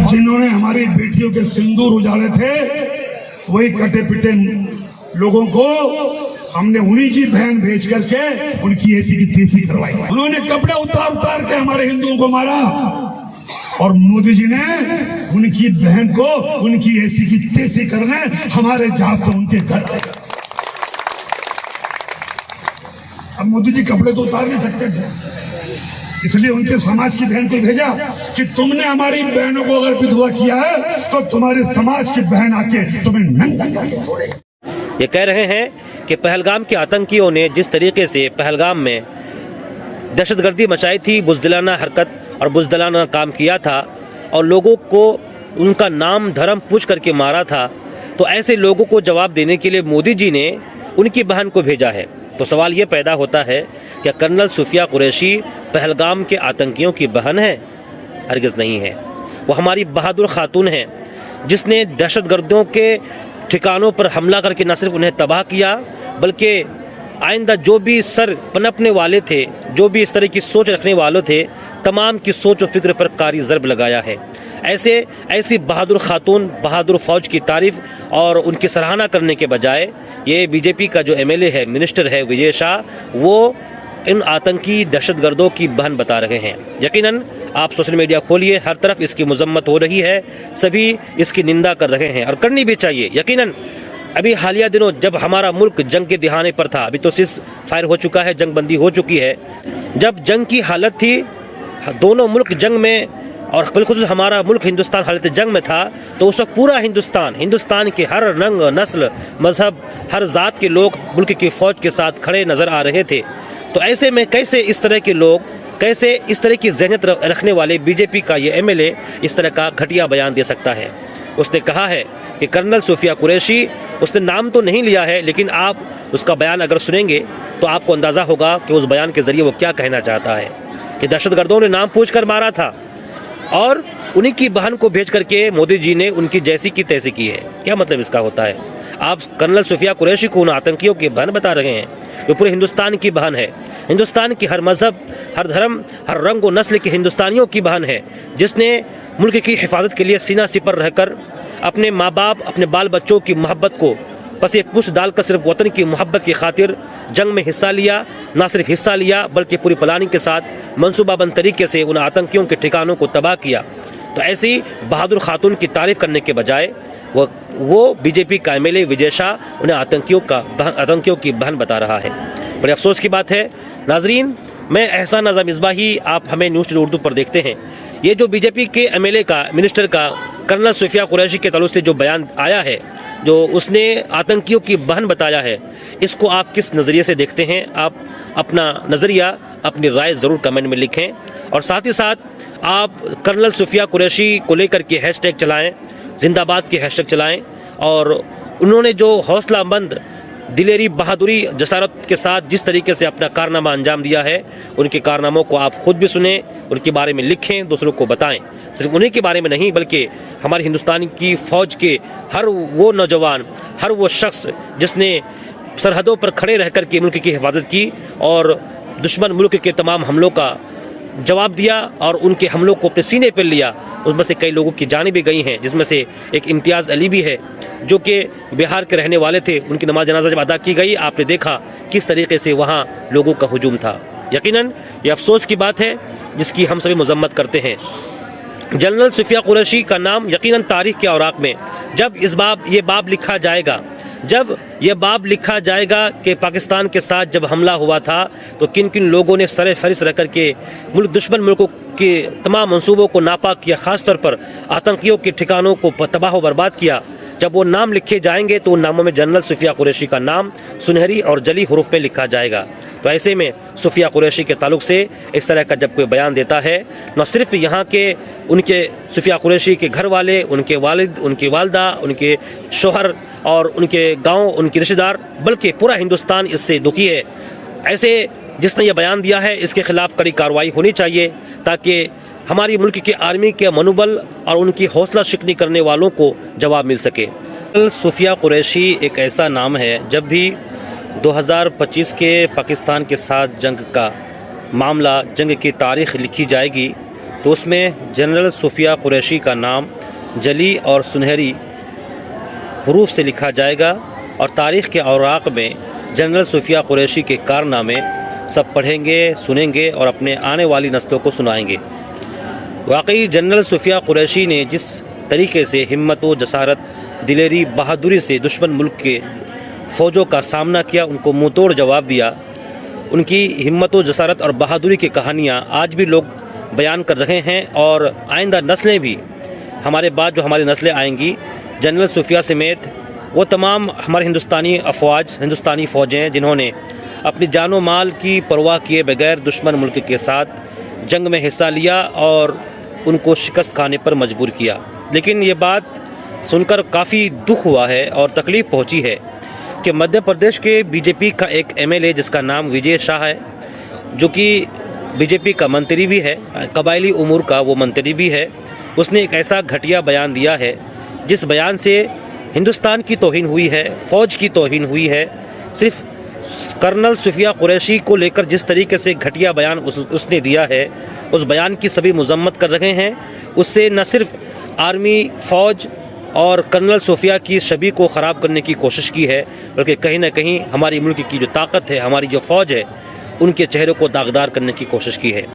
जिन्होंने हमारी बेटियों के सिंदूर उजाड़े थे, वही कटे पिटे लोगों को हमने उन्हीं की बहन भेज करके उनकी ऐसी की तैसी करवाई। उन्होंने कपड़े उतार उतार के हमारे हिंदुओं को मारा और मोदी जी ने उनकी बहन को उनकी ऐसी की तैसी करने हमारे जहाज से उनके घर आए। अब मोदी जी कपड़े तो उतार नहीं सकते थे, इसलिए उनके समाज की बहन को भेजा कि तुमने हमारी बहनों को अगर विधवा किया है तो तुम्हारे समाज की बहन आके तुम्हें नंगा करके छोड़े। ये कह रहे हैं कि पहलगाम के आतंकियों ने जिस तरीके से पहलगाम में दहशतगर्दी मचाई थी, बुज़दिलाना हरकत और बुज़दिलाना काम किया था और लोगों को उनका नाम धर्म पूछ करके मारा था, तो ऐसे लोगों को जवाब देने के लिए मोदी जी ने उनकी बहन को भेजा है। तो सवाल ये पैदा होता है क्या कर्नल सूफिया कुरैशी पहलगाम के आतंकियों की बहन है? हरगिज़ नहीं है। वो हमारी बहादुर खातून है जिसने दहशतगर्दों के ठिकानों पर हमला करके न सिर्फ उन्हें तबाह किया बल्कि आइंदा जो भी सर पनपने वाले थे, जो भी इस तरह की सोच रखने वाले थे, तमाम की सोच और फिक्र पर कारी ज़र्ब लगाया है। ऐसी बहादुर खातून, बहादुर फौज की तारीफ और उनकी सराहना करने के बजाय ये बीजेपी का जो एमएलए है, मिनिस्टर है विजय शाह, वो इन आतंकी दहशतगर्दों की बहन बता रहे हैं। यकीनन आप सोशल मीडिया खोलिए, हर तरफ इसकी मजम्मत हो रही है, सभी इसकी निंदा कर रहे हैं और करनी भी चाहिए। यकीनन अभी हालिया दिनों जब हमारा मुल्क जंग के दिहाने पर था, अभी तो सीज़ फायर हो चुका है, जंग बंदी हो चुकी है, जब जंग की हालत थी, दोनों मुल्क जंग में और बिलखुसूस हमारा मुल्क हिंदुस्तान हालत जंग में था, तो उस वक्त पूरा हिंदुस्तान के हर रंग, नस्ल, मजहब, हर ज़ात के लोग मुल्क की फ़ौज के साथ खड़े नज़र आ रहे थे। तो ऐसे में कैसे इस तरह के लोग, कैसे इस तरह की ज़हनियत रखने वाले बीजेपी का ये एमएलए इस तरह का घटिया बयान दे सकता है? उसने कहा है कि कर्नल सूफिया कुरैशी, उसने नाम तो नहीं लिया है, लेकिन आप उसका बयान अगर सुनेंगे तो आपको अंदाज़ा होगा कि उस बयान के ज़रिए वो क्या कहना चाहता है कि दहशतगर्दों ने नाम पूछ कर मारा था और उन्हीं की बहन को भेज करके मोदी जी ने उनकी जैसी की तैसी की है। क्या मतलब इसका होता है? आप कर्नल सूफिया कुरैशी को उन आतंकियों की बहन बता रहे हैं, वो पूरे हिंदुस्तान की बहन है, हिंदुस्तान की हर मज़हब, हर धर्म, हर रंग व नस्ल के हिंदुस्तानियों की बहन है, जिसने मुल्क की हिफाजत के लिए सीना सिपर रहकर अपने माँ बाप, अपने बाल बच्चों की मोहब्बत को पस एक पुश डालकर सिर्फ वतन की मोहब्बत की खातिर जंग में हिस्सा लिया। ना सिर्फ हिस्सा लिया बल्कि पूरी प्लानिंग के साथ मंसूबाबंद तरीके से उन आतंकियों के ठिकानों को तबाह किया। तो ऐसी बहादुर खातून की तारीफ करने के बजाय वो बीजेपी का एमएलए विजय शाह उन्हें आतंकियों की बहन बता रहा है। बड़े अफसोस की बात है नाजरीन, मैं एहसान रज़ा मिसबाही, आप हमें न्यूज़ टुडे उर्दू पर देखते हैं। ये जो बीजेपी के एमएलए का, मिनिस्टर का कर्नल सूफिया कुरैशी के ताल्लुक से जो बयान आया है, जो उसने आतंकियों की बहन बताया है, इसको आप किस नज़रिए से देखते हैं? आप अपना नज़रिया, अपनी राय ज़रूर कमेंट में लिखें और साथ ही साथ आप कर्नल सूफिया कुरैशी को लेकर के हैशटैग चलाएं, जिंदाबाद के हैशटैग चलाएं और उन्होंने जो हौसलामंद, दिलेरी, बहादुरी, जसारत के साथ जिस तरीके से अपना कारनामा अंजाम दिया है, उनके कारनामों को आप खुद भी सुने, उनके बारे में लिखें, दूसरों को बताएं। सिर्फ उन्हीं के बारे में नहीं बल्कि हमारे हिंदुस्तान की फ़ौज के हर वो नौजवान, हर वो शख्स जिसने सरहदों पर खड़े रहकर के मुल्क की हिफाजत की और दुश्मन मुल्क के तमाम हमलों का जवाब दिया और उनके हमलों को अपने सीने पर लिया, उसमें से कई लोगों की जानें भी गई हैं, जिसमें से एक इम्तियाज़ अली भी है जो कि बिहार के रहने वाले थे। उनकी नमाज जनाजा जब अदा की गई, आपने देखा किस तरीके से वहाँ लोगों का हुजूम था। यकीनन ये अफसोस की बात है जिसकी हम सभी मजम्मत करते हैं। जनरल सूफिया कुरैशी का नाम यकीनन तारीख़ के औराक में जब ये बाब लिखा जाएगा, जब यह बाब लिखा जाएगा कि पाकिस्तान के साथ जब हमला हुआ था तो किन किन लोगों ने सरे फहरिस्त रह करके दुश्मन मुल्कों के तमाम मंसूबों को नापाक किया, ख़ास तौर पर आतंकियों के ठिकानों को तबाह व बर्बाद किया, जब वो नाम लिखे जाएंगे तो उन नामों में जनरल सूफिया कुरैशी का नाम सुनहरी और जली हरूफ में लिखा जाएगा। तो ऐसे में सूफिया कुरैशी के ताल्लुक से इस तरह का जब कोई बयान देता है, न सिर्फ यहाँ के उनके सूफिया कुरैशी के घर वाले, उनके वालिद, उनकी वालदा, उनके शोहर और उनके गांव, उनके रिश्तेदार, बल्कि पूरा हिंदुस्तान इससे दुखी है। ऐसे जिसने ये बयान दिया है इसके खिलाफ कड़ी कार्रवाई होनी चाहिए ताकि हमारी मुल्क की आर्मी के मनोबल और उनकी हौसला शिकनी करने वालों को जवाब मिल सके। सूफिया कुरैशी एक ऐसा नाम है, जब भी 2025 के पाकिस्तान के साथ जंग का मामला, जंग की तारीख़ लिखी जाएगी तो उसमें जनरल सूफिया कुरैशी का नाम जली और सुनहरी हरूफ से लिखा जाएगा और तारीख़ के औराक़ में जनरल सूफिया कुरैशी के कारनामे सब पढ़ेंगे, सुनेंगे और अपने आने वाली नस्लों को सुनाएंगे। वाकई जनरल सूफिया कुरैशी ने जिस तरीके से हिम्मत व जसारत, दिलेरी, बहादुरी से दुश्मन मुल्क के फ़ौजों का सामना किया, उनको मुँह तोड़ जवाब दिया, उनकी हिम्मत व जसारत और बहादुरी की कहानियाँ आज भी लोग बयान कर रहे हैं और आइंदा नस्लें भी, हमारे बाद जो हमारी नस्लें आएंगी, जनरल सूफिया समेत वो तमाम हमारे हिंदुस्तानी अफवाज, हिंदुस्तानी फ़ौजें जिन्होंने अपनी जानो माल की परवाह किए बगैर दुश्मन मुल्क के साथ जंग में हिस्सा लिया और उनको शिकस्त खाने पर मजबूर किया। लेकिन ये बात सुनकर काफ़ी दुख हुआ है और तकलीफ़ पहुंची है कि मध्य प्रदेश के बीजेपी का एक एमएलए जिसका नाम विजय शाह है, जो कि बीजेपी का मंत्री भी है, कबायली उमूर का वो मंत्री भी है, उसने एक ऐसा घटिया बयान दिया है जिस बयान से हिंदुस्तान की तौहीन हुई है, फ़ौज की तौहीन हुई है। सिर्फ कर्नल सूफिया कुरैशी को लेकर जिस तरीके से घटिया बयान उसने दिया है, उस बयान की सभी मजम्मत कर रहे हैं। उससे न सिर्फ आर्मी, फ़ौज और कर्नल सूफिया की छवि को ख़राब करने की कोशिश की है, बल्कि कहीं ना कहीं हमारी मुल्क की जो ताकत है, हमारी जो फ़ौज है, उनके चेहरे को दागदार करने की कोशिश की है।